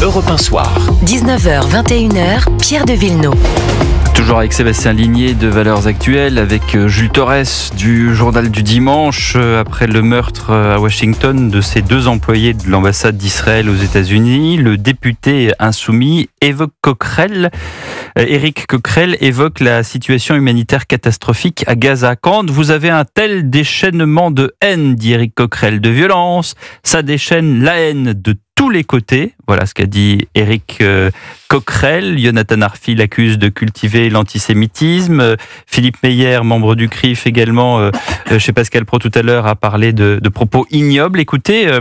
Europe 1 Soir. 19h, 21h, Pierre de Villeneuve. Toujours avec Sébastien Ligné de Valeurs Actuelles, avec Jules Torres du Journal du Dimanche, après le meurtre à Washington de ces deux employés de l'ambassade d'Israël aux États-Unis. Le député insoumis Éric Coquerel évoque la situation humanitaire catastrophique à Gaza. Quand vous avez un tel déchaînement de haine, dit Éric Coquerel, de violence, ça déchaîne la haine de tous les côtés. Voilà ce qu'a dit Éric Coquerel. Jonathan Arfi l'accuse de cultiver l'antisémitisme. Philippe Meyer, membre du CRIF également, chez Pascal Praud tout à l'heure, a parlé de propos ignobles. Écoutez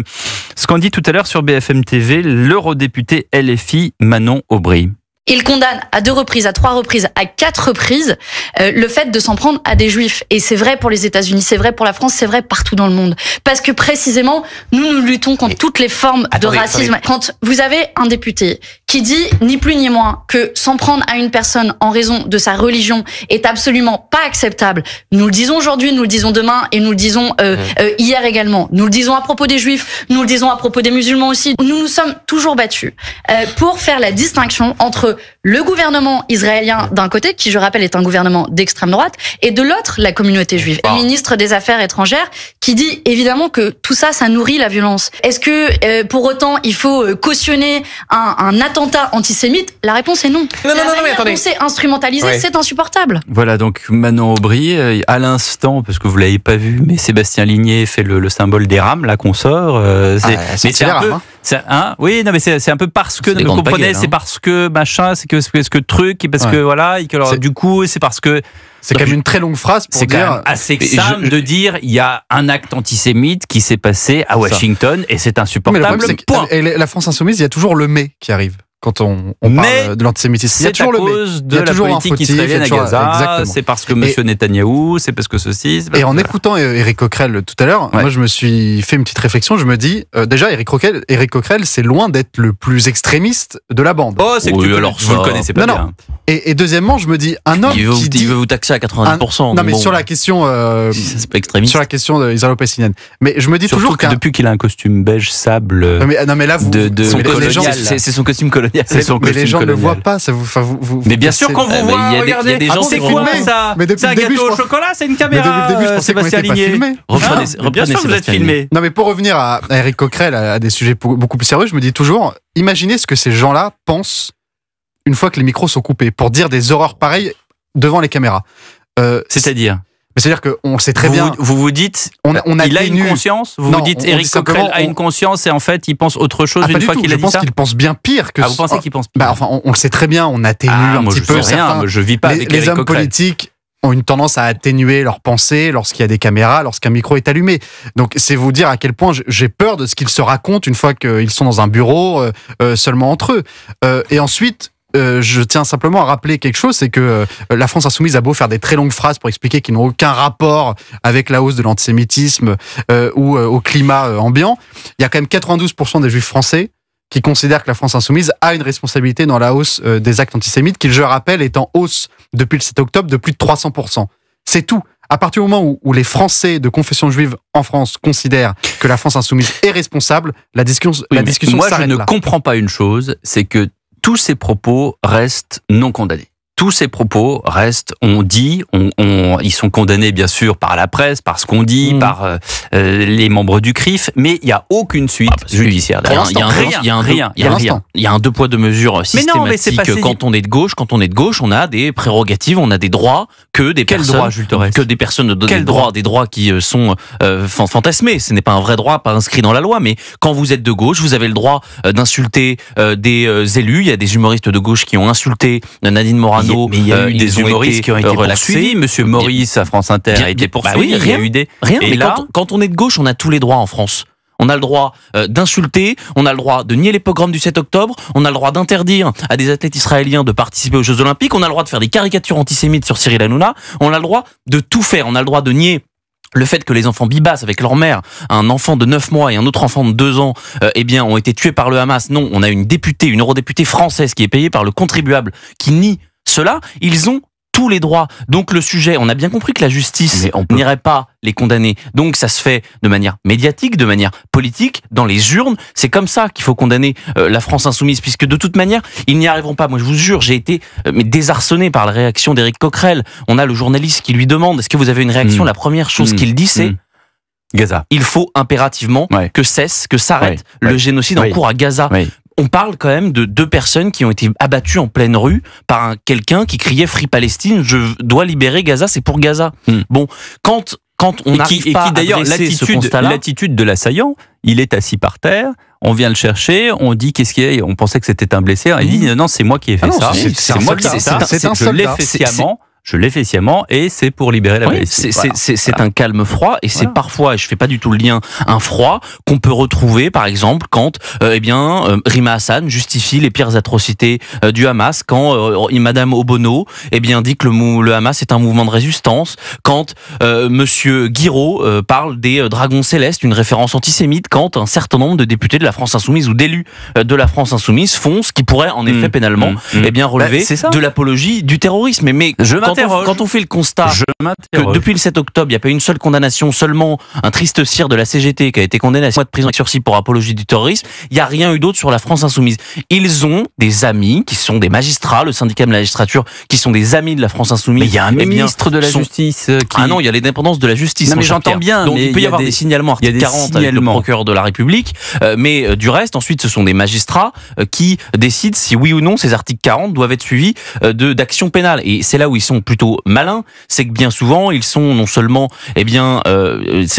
ce qu'on dit tout à l'heure sur BFM TV, l'eurodéputé LFI Manon Aubry. Il condamne à 2 reprises, à 3 reprises, à 4 reprises le fait de s'en prendre à des juifs. Et c'est vrai pour les États-Unis, c'est vrai pour la France, c'est vrai partout dans le monde. Parce que précisément, nous luttons contre toutes les formes de racisme. Quand vous avez un député qui dit ni plus ni moins que s'en prendre à une personne en raison de sa religion est absolument pas acceptable, nous le disons aujourd'hui, nous le disons demain et nous le disons hier également. Nous le disons à propos des juifs, nous le disons à propos des musulmans aussi. Nous nous sommes toujours battus pour faire la distinction entre le gouvernement israélien d'un côté, qui je rappelle est un gouvernement d'extrême droite, et de l'autre, la communauté juive. Et le ministre des Affaires étrangères qui dit évidemment que tout ça, ça nourrit la violence. Est-ce que pour autant il faut cautionner un attentat antisémite? La réponse est non. Non, mais attendez. C'est instrumentalisé, c'est insupportable. Voilà donc Manon Aubry, à l'instant, parce que vous l'avez pas vu, mais Sébastien Ligné fait le symbole des rames, là qu'on sort. C'est un peu... oui, non, mais c'est un peu parce que, vous comprenez, c'est parce que machin, c'est que truc, et parce que voilà, et que alors, du coup, c'est parce que. C'est quand même une très longue phrase pour dire. C'est quand même assez simple de dire il y a un acte antisémite qui s'est passé à Washington et c'est insupportable. Et la France insoumise, il y a toujours le mais qui arrive. Quand on parle de l'antisémitisme, il y a toujours le mais. C'est à cause de la politique israélienne à Gaza, c'est parce que M. Netanyahou, c'est parce que ceci. Et en écoutant Éric Coquerel tout à l'heure, moi je me suis fait une petite réflexion, je me dis, déjà Éric Coquerel, c'est loin d'être le plus extrémiste de la bande. Oh, c'est que alors vous le connaissez pas bien. Et deuxièmement, je me dis, un homme il veut vous taxer à 90%. Non mais sur la question, c'est pas extrémiste. Sur la question israélo-palestinienne. Mais je me dis surtout toujours que depuis qu'il a un costume beige sable. Non mais là, c'est son costume colonial. Mais les gens ne le voient pas, ça vous. Mais bien sûr qu'on vous voit. Regardez, il y a des gens c'est quoi ça? C'est un gâteau au chocolat, c'est une caméra. Mais depuis le début, je pensais qu'on n'était pas filmé. Bien sûr que vous êtes filmé. Non mais pour revenir à Éric Coquerel, à des sujets beaucoup plus sérieux, je me dis toujours, imaginez ce que ces gens-là pensent une fois que les micros sont coupés, pour dire des horreurs pareilles devant les caméras. C'est-à-dire qu'on sait très bien. Vous vous dites, il a une conscience. Vous vous dites, Éric Coquerel a une conscience et en fait, il pense autre chose une fois qu'il a dit ça. Je pense qu'il pense bien pire que. Vous pensez qu'il pense pire? Enfin, on le sait très bien. On atténue un petit peu. Je vis pas avec Éric Coquerel. Les hommes politiques ont une tendance à atténuer leurs pensées lorsqu'il y a des caméras, lorsqu'un micro est allumé. Donc, c'est vous dire à quel point j'ai peur de ce qu'ils se racontent une fois qu'ils sont dans un bureau seulement entre eux. Et ensuite. Je tiens simplement à rappeler quelque chose, c'est que la France insoumise a beau faire des très longues phrases pour expliquer qu'ils n'ont aucun rapport avec la hausse de l'antisémitisme ou au climat ambiant. Il y a quand même 92% des juifs français qui considèrent que la France insoumise a une responsabilité dans la hausse des actes antisémites, qui, je le rappelle, est en hausse depuis le 7 octobre de plus de 300%. C'est tout. À partir du moment où les Français de confession juive en France considèrent que la France insoumise est responsable, la discussion s'arrête là. Moi, je ne comprends pas une chose, c'est que tous ces propos restent non condamnés. Tous ces propos restent, ils sont condamnés bien sûr par la presse, par ce qu'on dit, par les membres du CRIF, mais il n'y a aucune suite judiciaire. Il y a un 2 poids 2 mesures systématique. Quand on est de gauche, on a des prérogatives, on a des droits que des personnes, que des personnes des droits qui sont fantasmés. Ce n'est pas un vrai droit, pas inscrit dans la loi, mais quand vous êtes de gauche, vous avez le droit d'insulter des élus. Il y a des humoristes de gauche qui ont insulté Nadine Morano. Mais il y a eu des humoristes qui ont été poursuivis. Monsieur Maurice à France Inter a été poursuivi. Il y a eu des rien. Mais quand on est de gauche, on a tous les droits en France. On a le droit d'insulter, on a le droit de nier les pogroms du 7 octobre, on a le droit d'interdire à des athlètes israéliens de participer aux Jeux Olympiques, on a le droit de faire des caricatures antisémites sur Cyril Hanouna, on a le droit de tout faire, on a le droit de nier le fait que les enfants bibassent avec leur mère, un enfant de 9 mois et un autre enfant de 2 ans, ont été tués par le Hamas. Non, on a une eurodéputée française qui est payée par le contribuable qui nie cela. Ils ont tous les droits. Donc le sujet, on a bien compris que la justice n'irait pas les condamner. Donc ça se fait de manière médiatique, de manière politique, dans les urnes. C'est comme ça qu'il faut condamner la France insoumise, puisque de toute manière, ils n'y arriveront pas. Moi, je vous jure, j'ai été désarçonné par la réaction d'Éric Coquerel. On a le journaliste qui lui demande, est-ce que vous avez une réaction? La première chose qu'il dit, c'est Gaza. Il faut impérativement que s'arrête le génocide en cours à Gaza. On parle quand même de 2 personnes qui ont été abattues en pleine rue par quelqu'un qui criait Free Palestine, je dois libérer Gaza, c'est pour Gaza. Bon, quand on n'arrive pas à dresser ce constat-là, l'attitude de l'assaillant, il est assis par terre, on vient le chercher, on dit qu'est-ce qu'il y a, on pensait que c'était un blessé, il dit non, c'est moi qui ai fait ça, c'est moi qui ai fait ça, je l'ai fait sciemment. Je l'ai fait sciemment et c'est pour libérer la Palestine. C'est un calme froid et c'est parfois, et je fais pas du tout le lien, un froid qu'on peut retrouver par exemple quand Rima Hassan justifie les pires atrocités du Hamas, quand Madame Obono dit que le Hamas est un mouvement de résistance, quand Monsieur Guiraud parle des dragons célestes, une référence antisémite, quand un certain nombre de députés de la France insoumise ou d'élus de la France insoumise font ce qui pourrait en effet pénalement relever de l'apologie du terrorisme. Mais quand on fait le constat que depuis le 7 octobre, il n'y a pas une seule condamnation, seulement un triste cire de la CGT qui a été condamné à 6 mois de prison avec sursis pour apologie du terrorisme, il n'y a rien eu d'autre sur la France insoumise. Ils ont des amis qui sont des magistrats, le syndicat de la magistrature, qui sont des amis de la France insoumise. Mais il y a un ministre de la justice qui... Ah non, il y a l'indépendance de la justice. Non, mais j'entends bien. Donc il peut y avoir des signalements, article 40 avec le procureur de la République, mais du reste, ensuite, ce sont des magistrats qui décident si oui ou non ces articles 40 doivent être suivis d'actions pénales. Et c'est là où ils sont plutôt malins, c'est que bien souvent ils sont non seulement,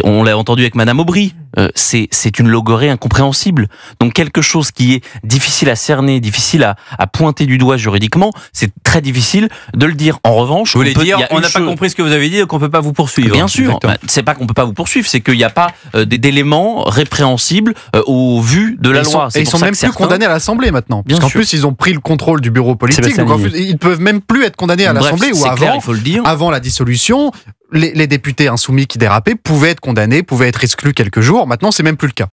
on l'a entendu avec Madame Aubry, c'est une logorée incompréhensible. Donc quelque chose qui est difficile à cerner, difficile à pointer du doigt juridiquement, c'est très difficile de le dire. En revanche, vous voulez dire, on n'a pas compris ce que vous avez dit, donc on peut pas vous poursuivre. Bien sûr, c'est pas qu'on peut pas vous poursuivre, c'est qu'il n'y a pas d'éléments répréhensibles au vu de la loi. Et ils sont même plus condamnés à l'Assemblée maintenant, parce qu'en plus ils ont pris le contrôle du bureau politique, donc en plus, ils peuvent même plus être condamnés à l'Assemblée ou avant la dissolution. Les députés insoumis qui dérapaient pouvaient être condamnés, pouvaient être exclus quelques jours. Maintenant, c'est même plus le cas.